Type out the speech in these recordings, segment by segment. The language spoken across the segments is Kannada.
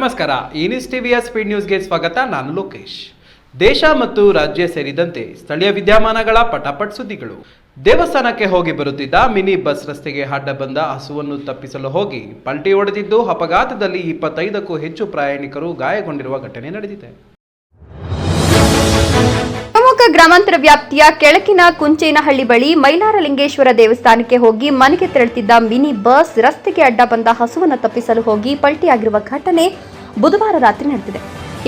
ನಮಸ್ಕಾರ. ಈ ನ್ಯೂಸ್ ಟಿವಿಯ ಸ್ಪೀಡ್ ನ್ಯೂಸ್ಗೆ ಸ್ವಾಗತ. ನಾನು ಲೋಕೇಶ್. ದೇಶ ಮತ್ತು ರಾಜ್ಯ ಸೇರಿದಂತೆ ಸ್ಥಳೀಯ ವಿದ್ಯಮಾನಗಳ ಪಟಾಪಟ್ ಸುದ್ದಿಗಳು. ದೇವಸ್ಥಾನಕ್ಕೆ ಹೋಗಿ ಬರುತ್ತಿದ್ದ ಮಿನಿ ಬಸ್ ರಸ್ತೆಗೆ ಅಡ್ಡ ಬಂದ ಹಸುವನ್ನು ತಪ್ಪಿಸಲು ಹೋಗಿ ಪಲ್ಟಿ ಹೊಡೆದಿದ್ದು ಅಪಘಾತದಲ್ಲಿ 25ಕ್ಕೂ ಹೆಚ್ಚು ಪ್ರಯಾಣಿಕರು ಗಾಯಗೊಂಡಿರುವ ಘಟನೆ ನಡೆದಿದೆ. ಶಿವಮೊಗ್ಗ ಗ್ರಾಮಾಂತರ ವ್ಯಾಪ್ತಿಯ ಕೆಳಕಿನ ಕುಂಚೇನಹಳ್ಳಿ ಬಳಿ ಮೈಲಾರಲಿಂಗೇಶ್ವರ ದೇವಸ್ಥಾನಕ್ಕೆ ಹೋಗಿ ಮನೆಗೆ ತೆರಳುತ್ತಿದ್ದ ಮಿನಿ ಬಸ್ ರಸ್ತೆಗೆ ಅಡ್ಡ ಬಂದ ಹಸುವನ್ನು ತಪ್ಪಿಸಲು ಹೋಗಿ ಪಲ್ಟಿಯಾಗಿರುವ ಘಟನೆ ಬುಧವಾರ ರಾತ್ರಿ ನಡೆದಿದೆ.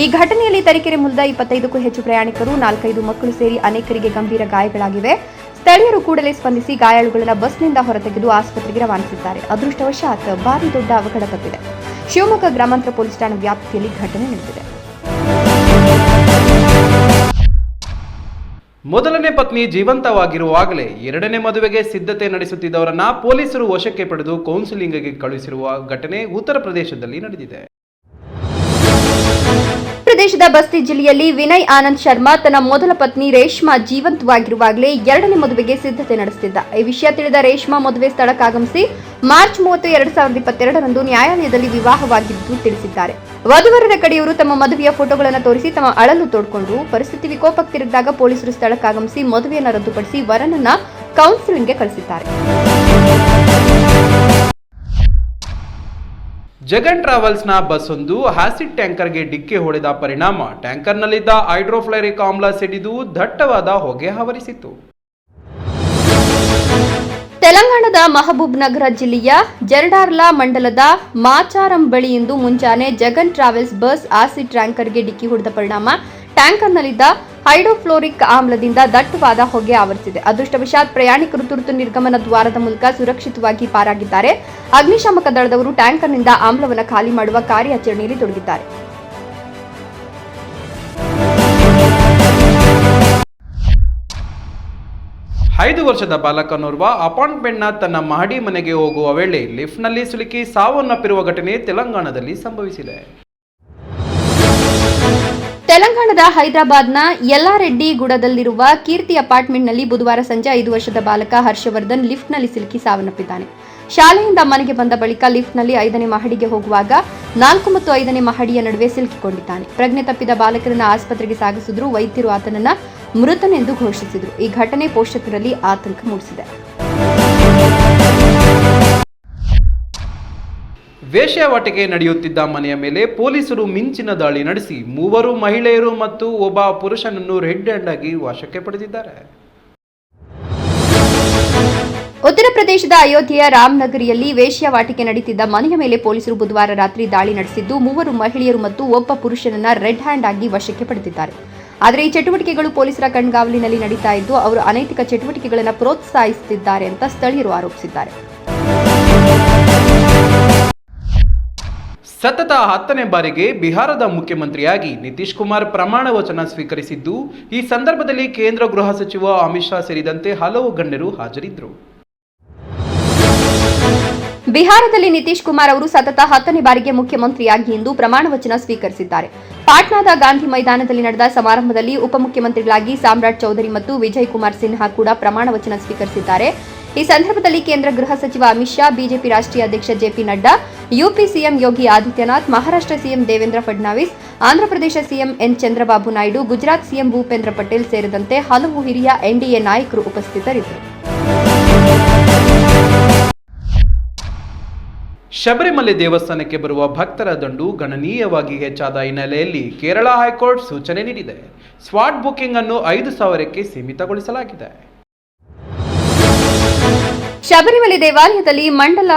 ಈ ಘಟನೆಯಲ್ಲಿ ತರೀಕೆರೆ ಮೂಲದ 25ಕ್ಕೂ ಹೆಚ್ಚು ಪ್ರಯಾಣಿಕರು, 4-5 ಮಕ್ಕಳು ಸೇರಿ ಅನೇಕರಿಗೆ ಗಂಭೀರ ಗಾಯಗಳಾಗಿವೆ. ಸ್ಥಳೀಯರು ಕೂಡಲೇ ಸ್ಪಂದಿಸಿ ಗಾಯಾಳುಗಳನ್ನು ಬಸ್ನಿಂದ ಹೊರತೆಗೆದು ಆಸ್ಪತ್ರೆಗೆ ರವಾನಿಸಿದ್ದಾರೆ. ಅದೃಷ್ಟವಶಾತ್ ಭಾರಿ ದೊಡ್ಡ ಅವಘಡ ತಪ್ಪಿದೆ. ಶಿವಮೊಗ್ಗ ಗ್ರಾಮಾಂತರ ಪೊಲೀಸ್ ಠಾಣಾ ವ್ಯಾಪ್ತಿಯಲ್ಲಿ ಘಟನೆ ನಡೆದಿದೆ. ಮೊದಲನೇ ಪತ್ನಿ ಜೀವಂತವಾಗಿರುವಾಗಲೇ ಎರಡನೇ ಮದುವೆಗೆ ಸಿದ್ಧತೆ ನಡೆಸುತ್ತಿದ್ದವರನ್ನ ಪೊಲೀಸರು ವಶಕ್ಕೆ ಪಡೆದು ಕೌನ್ಸಿಲಿಂಗ್ಗೆ ಕಳುಹಿಸಿರುವ ಘಟನೆ ಉತ್ತರ ಪ್ರದೇಶದಲ್ಲಿ ನಡೆದಿದೆ. ಪ್ರದೇಶದ ಬಸ್ತಿ ಜಿಲ್ಲೆಯಲ್ಲಿ ವಿನಯ್ ಆನಂದ್ ಶರ್ಮಾ ತನ್ನ ಮೊದಲ ಪತ್ನಿ ರೇಷ್ಮಾ ಜೀವಂತವಾಗಿರುವಾಗಲೇ ಎರಡನೇ ಮದುವೆಗೆ ಸಿದ್ಧತೆ ನಡೆಸುತ್ತಿದ್ದ. ಈ ವಿಷಯ ತಿಳಿದ ರೇಷ್ಮಾ ಮದುವೆ ಸ್ಥಳಕ್ಕಾಗಮಿಸಿ ಮಾರ್ಚ್ 30, 2022ರಂದು ನ್ಯಾಯಾಲಯದಲ್ಲಿ ವಿವಾಹವಾಗಿದ್ದು ತಿಳಿಸಿದ್ದಾರೆ. ವಧುವರರ ಕಡೆಯವರು ತಮ್ಮ ಮದುವೆಯ ಫೋಟೋಗಳನ್ನು ತೋರಿಸಿ ತಮ್ಮ ಅಳಲು ತೋಡಿಕೊಂಡರು. ಪರಿಸ್ಥಿತಿ ವಿಕೋಪಕ್ಕೆ ತಿರುಗಿದಾಗ ಪೊಲೀಸರು ಸ್ಥಳಕ್ಕಾಗಮಿಸಿ ಮದುವೆಯನ್ನು ರದ್ದುಪಡಿಸಿ ವರನನ್ನ ಕೌನ್ಸಿಲಿಂಗ್ಗೆ ಕಳಿಸಿದ್ದಾರೆ. ಜಗನ್ ಟ್ರಾವೆಲ್ಸ್ನ ಬಸ್ ಒಂದು ಆಸಿಡ್ ಟ್ಯಾಂಕರ್ಗೆ ಡಿಕ್ಕಿ ಹೊಡೆದ ಪರಿಣಾಮ ಟ್ಯಾಂಕರ್ನಲ್ಲಿದ್ದ ಹೈಡ್ರೋಫ್ಲೋರಿಕ್ ಆಮ್ಲ ಸಿಡಿದು ದಟ್ಟವಾದ ಹೊಗೆ ಆವರಿಸಿತು. ತೆಲಂಗಾಣದ ಮಹಬೂಬ್ ನಗರ ಜಿಲ್ಲೆಯ ಜರಡಾರ್ಲಾ ಮಂಡಲದ ಮಾಚಾರಂ ಬಳಿ ಇಂದು ಮುಂಜಾನೆ ಜಗನ್ ಟ್ರಾವೆಲ್ಸ್ ಬಸ್ ಆಸಿಡ್ ಟ್ಯಾಂಕರ್ಗೆ ಡಿಕ್ಕಿ ಹೊಡೆದ ಪರಿಣಾಮ ಟ್ಯಾಂಕರ್ನಲ್ಲಿದ್ದ ಹೈಡ್ರೋಫ್ಲೋರಿಕ್ ಆಮ್ಲದಿಂದ ದಟ್ಟವಾದ ಹೊಗೆ ಆವರಿಸಿದೆ. ಅದೃಷ್ಟವಶಾತ್ ಪ್ರಯಾಣಿಕರು ತುರ್ತು ನಿರ್ಗಮನ ದ್ವಾರದ ಮೂಲಕ ಸುರಕ್ಷಿತವಾಗಿ ಪಾರಾಗಿದ್ದಾರೆ. ಅಗ್ನಿಶಾಮಕ ದಳದವರು ಟ್ಯಾಂಕರ್ನಿಂದ ಆಮ್ಲವನ್ನು ಖಾಲಿ ಮಾಡುವ ಕಾರ್ಯಾಚರಣೆಯಲ್ಲಿ ತೊಡಗಿದ್ದಾರೆ. ಐದು ವರ್ಷದ ಬಾಲಕನೋರ್ವ ಅಪಾರ್ಟ್ಮೆಂಟ್ನ ತನ್ನ ಮಹಡಿ ಮನೆಗೆ ಹೋಗುವ ವೇಳೆ ಲಿಫ್ಟ್ನಲ್ಲಿ ಸಿಲುಕಿ ಸಾವನ್ನಪ್ಪಿರುವ ಘಟನೆ ತೆಲಂಗಾಣದಲ್ಲಿ ಸಂಭವಿಸಿದೆ. ತೆಲಂಗಾಣದ ಹೈದರಾಬಾದ್ನ ಯಲ್ಲಾರೆಡ್ಡಿಗುಡದಲ್ಲಿರುವ ಕೀರ್ತಿ ಅಪಾರ್ಟ್ಮೆಂಟ್ನಲ್ಲಿ ಬುಧವಾರ ಸಂಜೆ 5 ವರ್ಷದ ಬಾಲಕ ಹರ್ಷವರ್ಧನ್ ಲಿಫ್ಟ್ನಲ್ಲಿ ಸಿಲುಕಿ ಸಾವನ್ನಪ್ಪಿದ್ದಾನೆ. ಶಾಲೆಯಿಂದ ಮನೆಗೆ ಬಂದ ಬಳಿಕ ಲಿಫ್ಟ್ನಲ್ಲಿ 5ನೇ ಮಹಡಿಗೆ ಹೋಗುವಾಗ 4 ಮತ್ತು 5ನೇ ಮಹಡಿಯ ನಡುವೆ ಸಿಲುಕಿಕೊಂಡಿದ್ದಾನೆ. ಪ್ರಜ್ಞೆ ತಪ್ಪಿದ ಬಾಲಕರನ್ನ ಆಸ್ಪತ್ರೆಗೆ ಸಾಗಿಸಿದ್ರು. ವೈದ್ಯರು ಆತನನ್ನ ಮೃತನೆಂದು ಘೋಷಿಸಿದರು. ಈ ಘಟನೆ ಪೋಷಕರಲ್ಲಿ ಆತಂಕ ಮೂಡಿಸಿದೆ. ವೇಶ್ಯಾವಾಟಿಕೆ ನಡೆಯುತ್ತಿದ್ದ ಮನೆಯ ಮೇಲೆ ಪೊಲೀಸರು ಮಿಂಚಿನ ದಾಳಿ ನಡೆಸಿ 3 ಮಹಿಳೆಯರು ಮತ್ತು ಒಬ್ಬ ಪುರುಷನನ್ನು ರೆಡ್ ಹ್ಯಾಂಡ್ ಆಗಿ ವಶಕ್ಕೆ ಪಡೆದಿದ್ದಾರೆ. ಉತ್ತರ ಪ್ರದೇಶದ ಅಯೋಧ್ಯೆಯ ರಾಮನಗರಿಯಲ್ಲಿ ವೇಶ್ಯಾವಾಟಿಕೆ ನಡೆಯುತ್ತಿದ್ದ ಮನೆಯ ಮೇಲೆ ಪೊಲೀಸರು ಬುಧವಾರ ರಾತ್ರಿ ದಾಳಿ ನಡೆಸಿದ್ದು 3 ಮಹಿಳೆಯರು ಮತ್ತು ಒಬ್ಬ ಪುರುಷನನ್ನ ರೆಡ್ ಹ್ಯಾಂಡ್ ಆಗಿ ವಶಕ್ಕೆ ಪಡೆದಿದ್ದಾರೆ. ಆದರೆ ಈ ಚಟುವಟಿಕೆಗಳು ಪೊಲೀಸರ ಕಣ್ಗಾವಲಿನಲ್ಲಿ ನಡೀತಾ ಇದ್ದು ಅವರು ಅನೈತಿಕ ಚಟುವಟಿಕೆಗಳನ್ನು ಪ್ರೋತ್ಸಾಹಿಸುತ್ತಿದ್ದಾರೆ ಅಂತ ಸ್ಥಳೀಯರು ಆರೋಪಿಸಿದ್ದಾರೆ. ಸತತ 10ನೇ ಬಾರಿಗೆ ಬಿಹಾರದ ಮುಖ್ಯಮಂತ್ರಿಯಾಗಿ ನಿತೀಶ್ ಕುಮಾರ್ ಪ್ರಮಾಣ ವಚನ ಸ್ವೀಕರಿಸಿದ್ದು, ಈ ಸಂದರ್ಭದಲ್ಲಿ ಕೇಂದ್ರ ಗೃಹ ಸಚಿವ ಅಮಿತ್ ಶಾ ಸೇರಿದಂತೆ ಹಲವು ಗಣ್ಯರು ಹಾಜರಿದ್ದರು. ಬಿಹಾರದಲ್ಲಿ ನಿತೀಶ್ ಕುಮಾರ್ ಅವರು ಸತತ 10ನೇ ಬಾರಿಗೆ ಮುಖ್ಯಮಂತ್ರಿಯಾಗಿ ಇಂದು ಪ್ರಮಾಣ ವಚನ ಸ್ವೀಕರಿಸಿದ್ದಾರೆ. ಪಾಟ್ನಾದ ಗಾಂಧಿ ಮೈದಾನದಲ್ಲಿ ನಡೆದ ಸಮಾರಂಭದಲ್ಲಿ ಉಪಮುಖ್ಯಮಂತ್ರಿಗಳಾಗಿ ಸಾಮ್ರಾಟ್ ಚೌಧರಿ ಮತ್ತು ವಿಜಯ್ ಕುಮಾರ್ ಸಿನ್ಹಾ ಕೂಡ ಪ್ರಮಾಣ ವಚನ ಸ್ವೀಕರಿಸಿದ್ದಾರೆ. ಈ ಸಂದರ್ಭದಲ್ಲಿ ಕೇಂದ್ರ ಗೃಹ ಸಚಿವ ಅಮಿತ್ ಶಾ, ಬಿಜೆಪಿ ರಾಷ್ಟ್ರೀಯ ಅಧ್ಯಕ್ಷ JP Nadda, UP CM Yogi Adityanath, Maharashtra CM Devendra Fadnavis, Andhra Pradesh CM N Chandrababu Naidu, Gujarat CM Bhupendra Patel ಸೇರಿದಂತೆ ಹಲವು ಹಿರಿಯ ಎನ್ಡಿಎ ನಾಯಕರು ಉಪಸ್ಥಿತರಿದ್ದರು. ಶಬರಿಮಲೆ ದೇವಸ್ಥಾನಕ್ಕೆ ಬರುವ ಭಕ್ತರ ದಂಡು ಗಣನೀಯವಾಗಿ ಹೆಚ್ಚಾದ ಹಿನ್ನೆಲೆಯಲ್ಲಿ ಕೇರಳ ಹೈಕೋರ್ಟ್ ಸೂಚನೆ ನೀಡಿದೆ. ಸ್ಪಾಟ್ ಬುಕಿಂಗ್ ಅನ್ನು 5,000ಕ್ಕೆ ಸೀಮಿತಗೊಳಿಸಲಾಗಿದೆ. ಶಬರಿಮಲೆ ದೇವಾಲಯದಲ್ಲಿ ಮಂಡಲ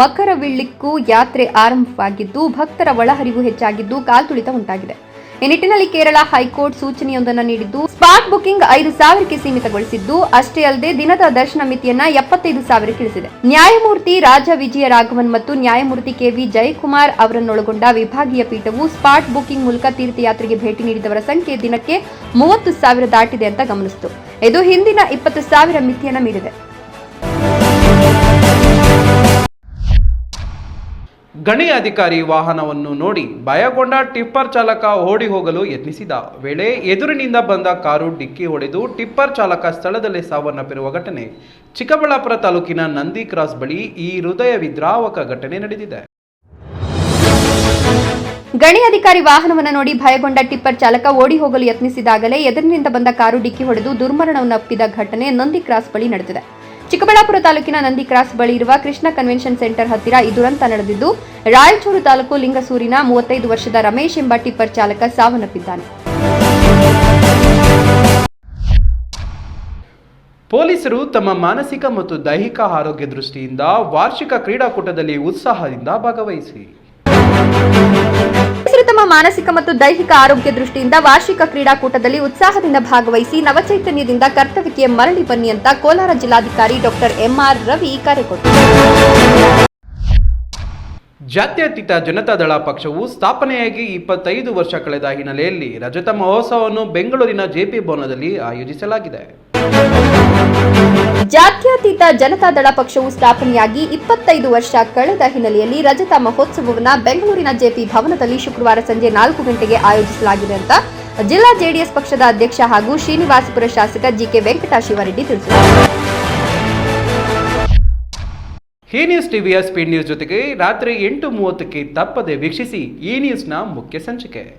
ಮಕರವಿಳ್ಳಿಕ್ಕು ಯಾತ್ರೆ ಆರಂಭವಾಗಿದ್ದು ಭಕ್ತರ ಒಳಹರಿವು ಹೆಚ್ಚಾಗಿದ್ದು ಕಾಲ್ತುಳಿತ ಉಂಟಾಗಿದೆ. ಈ ನಿಟ್ಟಿನಲ್ಲಿ ಕೇರಳ ಹೈಕೋರ್ಟ್ ಸೂಚನೆಯೊಂದನ್ನು ನೀಡಿದ್ದು ಸ್ಪಾಟ್ ಬುಕಿಂಗ್ 5,000ಕ್ಕೆ ಸೀಮಿತಗೊಳಿಸಿದ್ದು, ಅಷ್ಟೇ ಅಲ್ಲದೆ ದಿನದ ದರ್ಶನ ಮಿತಿಯನ್ನ 75,000ಕ್ಕೆ ಇಳಿಸಿದೆ. ನ್ಯಾಯಮೂರ್ತಿ ರಾಜ ವಿಜಯ ರಾಘವನ್ ಮತ್ತು ನ್ಯಾಯಮೂರ್ತಿ ಕೆವಿ ಜಯಕುಮಾರ್ ಅವರನ್ನೊಳಗೊಂಡ ವಿಭಾಗೀಯ ಪೀಠವು ಸ್ಪಾಟ್ ಬುಕಿಂಗ್ ಮೂಲಕ ತೀರ್ಥಯಾತ್ರೆಗೆ ಭೇಟಿ ನೀಡಿದವರ ಸಂಖ್ಯೆ ದಿನಕ್ಕೆ 30,000 ದಾಟಿದೆ ಅಂತ ಗಮನಿಸಿತು. ಇದು ಹಿಂದಿನ 20,000 ಮಿತಿಯನ್ನ ಮೀರಿದೆ. ಗಣಿ ಅಧಿಕಾರಿ ವಾಹನವನ್ನು ನೋಡಿ ಭಯಗೊಂಡ ಟಿಪ್ಪರ್ ಚಾಲಕ ಓಡಿ ಹೋಗಲು ಯತ್ನಿಸಿದ ವೇಳೆ ಎದುರಿನಿಂದ ಬಂದ ಕಾರು ಡಿಕ್ಕಿ ಹೊಡೆದು ಟಿಪ್ಪರ್ ಚಾಲಕ ಸ್ಥಳದಲ್ಲೇ ಸಾವನ್ನಪ್ಪಿರುವ ಘಟನೆ ಚಿಕ್ಕಬಳ್ಳಾಪುರ ತಾಲೂಕಿನ ನಂದಿ ಕ್ರಾಸ್ ಬಳಿ ಈ ಹೃದಯ ವಿದ್ರಾವಕ ಘಟನೆ ನಡೆದಿದೆ. ಗಣಿ ಅಧಿಕಾರಿ ವಾಹನವನ್ನು ನೋಡಿ ಭಯಗೊಂಡ ಟಿಪ್ಪರ್ ಚಾಲಕ ಓಡಿ ಹೋಗಲು ಯತ್ನಿಸಿದಾಗಲೇ ಎದುರಿನಿಂದ ಬಂದ ಕಾರು ಡಿಕ್ಕಿ ಹೊಡೆದು ದುರ್ಮರಣವನ್ನಪ್ಪಿದ ಘಟನೆ ನಂದಿ ಕ್ರಾಸ್ ಬಳಿ ನಡೆದಿದೆ. ಚಿಕ್ಕಬಳ್ಳಾಪುರ ತಾಲೂಕಿನ ನಂದಿ ಕ್ರಾಸ್ ಬಳಿ ಇರುವ ಕೃಷ್ಣ ಕನ್ವೆನ್ಷನ್ ಸೆಂಟರ್ ಹತ್ತಿರ ಈ ದುರಂತ ನಡೆದಿದ್ದು, ರಾಯಚೂರು ತಾಲೂಕು ಲಿಂಗಸೂರಿನ 35 ವರ್ಷದ ರಮೇಶ್ ಎಂಬ ಟಿಪ್ಪರ್ ಚಾಲಕ ಸಾವನ್ನಪ್ಪಿದ್ದಾನೆ. ಪೊಲೀಸರು ತಮ್ಮ ಮಾನಸಿಕ ಮತ್ತು ದೈಹಿಕ ಆರೋಗ್ಯ ದೃಷ್ಟಿಯಿಂದ ವಾರ್ಷಿಕ ಕ್ರೀಡಾಕೂಟದಲ್ಲಿ ಉತ್ಸಾಹದಿಂದ ಭಾಗವಹಿಸಿ. ತಮ್ಮ ಮಾನಸಿಕ ಮತ್ತು ದೈಹಿಕ ಆರೋಗ್ಯ ದೃಷ್ಟಿಯಿಂದ ವಾರ್ಷಿಕ ಕ್ರೀಡಾಕೂಟದಲ್ಲಿ ಉತ್ಸಾಹದಿಂದ ಭಾಗವಹಿಸಿ ನವಚೈತನ್ಯದಿಂದ ಕರ್ತವ್ಯಕ್ಕೆ ಮರಳಿ ಬನ್ನಿ ಅಂತ ಕೋಲಾರ ಜಿಲ್ಲಾಧಿಕಾರಿ ಡಾಕ್ಟರ್ ಎಂಆರ್ ರವಿ ಕರೆ ಕೊಟ್ಟರು. ಜಾತ್ಯತೀತ ಜನತಾದಳ ಪಕ್ಷವು ಸ್ಥಾಪನೆಯಾಗಿ 25 ವರ್ಷ ಕಳೆದ ಹಿನ್ನೆಲೆಯಲ್ಲಿ ರಜತ ಮಹೋತ್ಸವವನ್ನು ಬೆಂಗಳೂರಿನ ಜೆಪಿ ಭವನದಲ್ಲಿ ಆಯೋಜಿಸಲಾಗಿದೆ. ಜಾತ್ಯತೀತ ಜನತಾದಳ ಪಕ್ಷವು ಸ್ಥಾಪನೆಯಾಗಿ 25 ವರ್ಷ ಕಳೆದ ಹಿನ್ನೆಲೆಯಲ್ಲಿ ರಜತ ಮಹೋತ್ಸವವನ್ನು ಬೆಂಗಳೂರಿನ ಜೆಪಿ ಭವನದಲ್ಲಿ ಶುಕ್ರವಾರ ಸಂಜೆ 4 ಗಂಟೆಗೆ ಆಯೋಜಿಸಲಾಗಿದೆ ಅಂತ ಜಿಲ್ಲಾ ಜೆಡಿಎಸ್ ಪಕ್ಷದ ಅಧ್ಯಕ್ಷ ಹಾಗೂ ಶ್ರೀನಿವಾಸಪುರ ಶಾಸಕ ಜಿಕೆ ವೆಂಕಟಶಿವರೆಡ್ಡಿ ತಿಳಿಸಿದ್ದಾರೆ. ಈ ನ್ಯೂಸ್ ಟಿವಿಯ ಸ್ಪೀಡ್ ನ್ಯೂಸ್ ಜೊತೆಗೆ ರಾತ್ರಿ 8:30ಕ್ಕೆ ತಪ್ಪದೆ ವೀಕ್ಷಿಸಿ ಈ ನ್ಯೂಸ್ನ ಮುಖ್ಯ ಸಂಚಿಕೆ.